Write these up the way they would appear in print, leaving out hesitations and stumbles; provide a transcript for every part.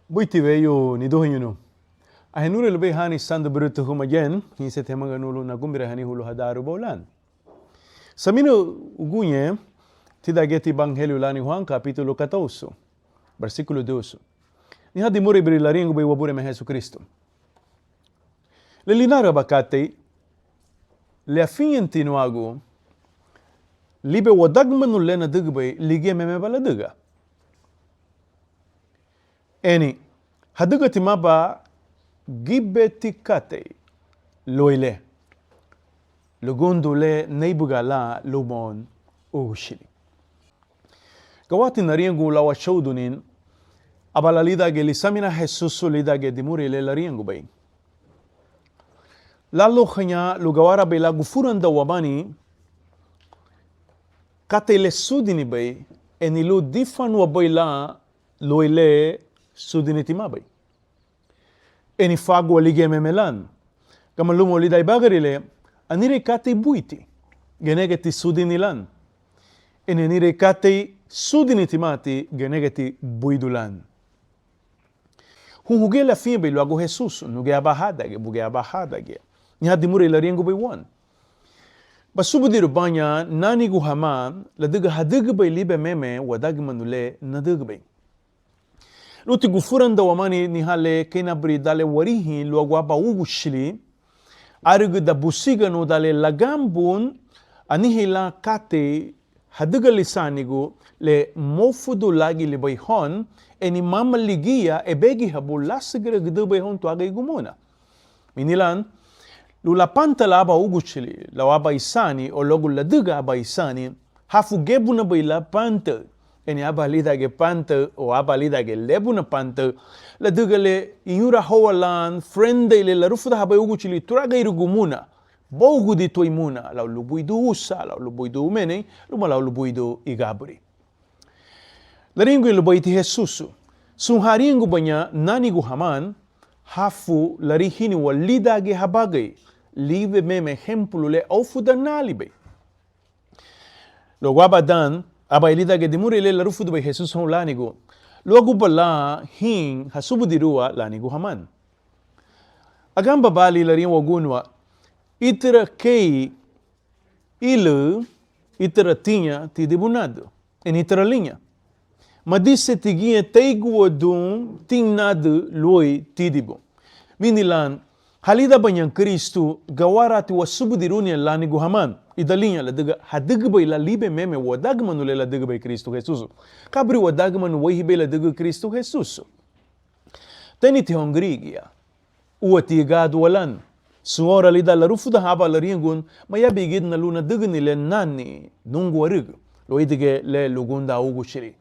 Buiti veyo ni dohin yun. Ahenure lebe hani sanda berutu humajen, hinse temanga nulu na gumbira hani hulu hadaru bolan. Samino ugunye, tidageti Evangelho lá em Juan, capítulo 14, versículo 12. Ni hadi muri berilaringo be wabure me Jesus Cristo. Le linara bakate, le afinti no ago, libe wadagmanu lena digbe lige meme bala diga. Eni, haduga timaba gibeti kate, loile. Lugundu le neibugala lumon ushili. Gawati nariengu lawa shaudunin, abalalida ge lisamina Jesus lida ge dimuri le lariengu bay. Lalo khanya lugawara bela gufuran da wabani, kate le sudini bay, enilu difan wabayla loile sudini timabay. Eni fagu alige memelan, kamalumo lida ibagarile, anire kate buiti, genegeti sudinilan. Enenire kate sudinitimati genegeti buidulan. Huhuge la fimbe lo ago Jesus, nuge abahadage, buge abahadage. Ni hadi mure la riengo wan. Basubudir banya nani guhama la diga hadiga bay libe meme wadag manule nadig bay. Luti gufuran da wamani ni hale kenabri dale warihi lo agwaba ugushili. Arigu da busiga no dale lagambun anihila kate hadiga lisanigu le mofudu lagi libay hon eni mama ligia ebegi habu lasigre gdubay hon to agay gumuna. Minilan lula pantala aba uguchili la aba isani o logu ladiga aba isani hafu gebuna bay la panta eni aba lidage panta o aba lidage lebuna panta la digale inyura hawalan friende le la rufuda haba uguchili turaga irugumuna bogu di toimuna la lubuidu usa la lubuidu mene luma la lubuidu igabri laringu lubaiti Jesusu sunharingu banya nani guhaman hafu larihini walidage habagay live meme ejemplo le ofuda nalibe lo wabadan aba ilidage dimuri le la rufuda bay Jesus hon lanigu logo bala hin hasubudirua lanigu haman agamba bali larin wagunwa itera kei ilu itera tinha tidibunado en itera linha madisse tiguinha teigu dum tinnado loi tidibo minilan halida banyan Kristo gawarati wasubudirunia lanigu haman idalinha la diga hadigba ila libe meme wadagmanu la digba Kristo Jesus kabri wadagmanu wahibe la diga Kristo Jesus teni te hongrigia uatigado walan suora lida la rufuda haba la riengun maya bigid na luna digni le nani nungu warig lo idige le lugunda ugu shiri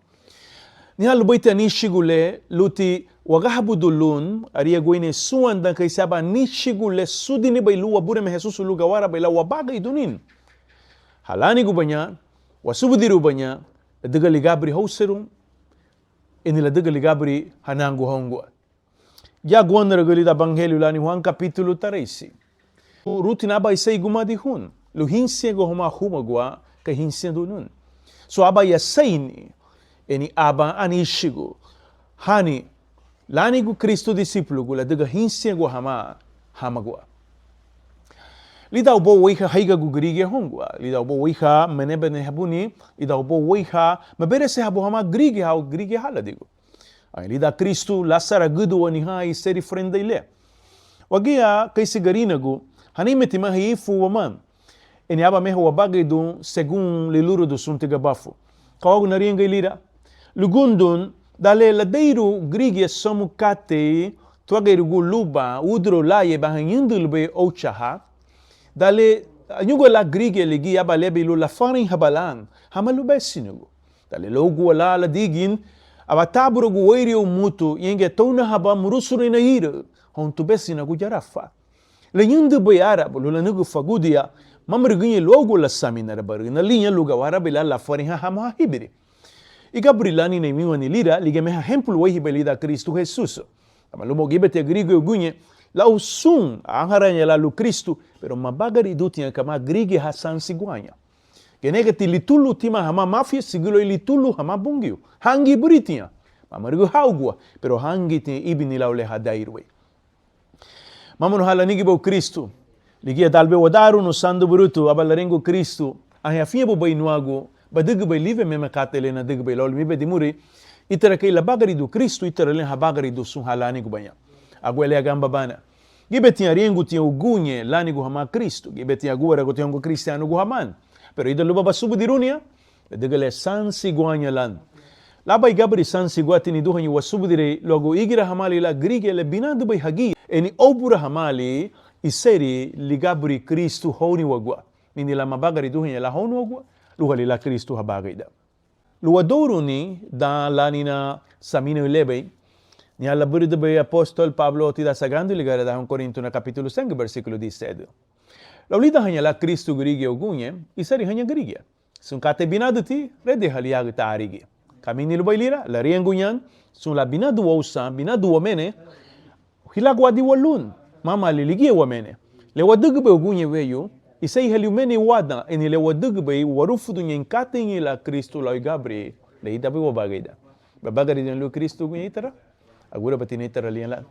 ni halu baita nishigu le luti wagahabu dulun aria goine suanda kai saba nishigu le sudini bay luwa bure me Jesus luga wara bay la wabaga idunin halani gubanya wasubudiru banya diga ligabri hauserum eni la diga ligabri hanangu hongo ya gwandra galida Evangelho lá em Juan capítulo 13 rutina ba isay gumadi hun lo hinse go homa humagwa ka hinse dunun so aba yasaini eni aba anishigo hani lani gu Kristo discípulo gula diga hinse go hamagwa lida ubo weiha haiga gu grige hongwa lida ubo weiha menebene habuni lida ubo weiha maberese habu hama grige hala digo ay lida Kristo lasara gudu wani hai seri frenda ile wagia kaisi garinagu hanimeti mahifu waman eni aba meho wabagay dun segun liluro do suntiga bafo kawagu narienga ilira lugundun dale ladeiru grige somukate twagairugu luba udro laye bahanyindulbe ouchaha dale anyugo la grige ligi aba lebe ilu la farin habalan hamalube sinugu dale logu wala la digin aba taburugu wairi mutu yenge tona haba murusuri na ira hontu besina gu jarafa le yindu bay arab lo la nugu fagudia mamrigunya logo la samina rabar na linha luga warabe la farin hama hibiri igabrilani na miwani lira ligemeha hemplu wahi belida Kristo Jesus amalumo gibete grigo gunye la usun angaranya la lu Kristo pero mabagari dutia kama grige hasan sigwanya genegati litulu tima hama mafia sigilo litulu hama bungio hangi buritia Mamarigo haugwa, pero hangit ni ibin nila ule hadairwe. Mamano halanigi ba Kristo. Ligia dalbe wadaru no sandu burutu abalarengo Kristo. Ahi afia bo bainuago, badiga bay live meme katele na diga bay lol mibe dimuri. Itara kay labagari do Kristo itara len habagari do sun halani go banya. Agwele agamba bana. Gibeti ariengu tia ugunye lani go hama Kristo. Gibeti agura go tia Kristiano go haman. Pero ida luba basubu dirunia, diga le san siguanya lan. Labai gabri san siguati ni duhanyi wasubu dire logo igira hamali la grige le binadu bay hagi. Eni obura hamali iseri ligabri Kristo honi wagwa. Mini la mabagari duhanyi la honi wagwa. Luhali la Kristo habagaida. Luadoro ni da lanina samina ulebay. Ni alla burida bay apostol Pablo tida sagando ligara da un Corinto na capítulo 5 versículo 17. La ulida hanya la Kristo grige ogunye, isari hanya grige. Sun kate binadu ti, rede haliag ta arige. Kami nilubay lira, la riengunyan, sun la binadu wausa, binadu wamene, hilagwa di walun, mama liligie wamene. Le wadugbe ogunye weyo, isay haliumene wada, eni le wadugbe warufudu nyen kate nyi la Kristo la igabri, le itabi wabagida. Babagari din lu Kristo gunye itara, agura batine itara liyan lan.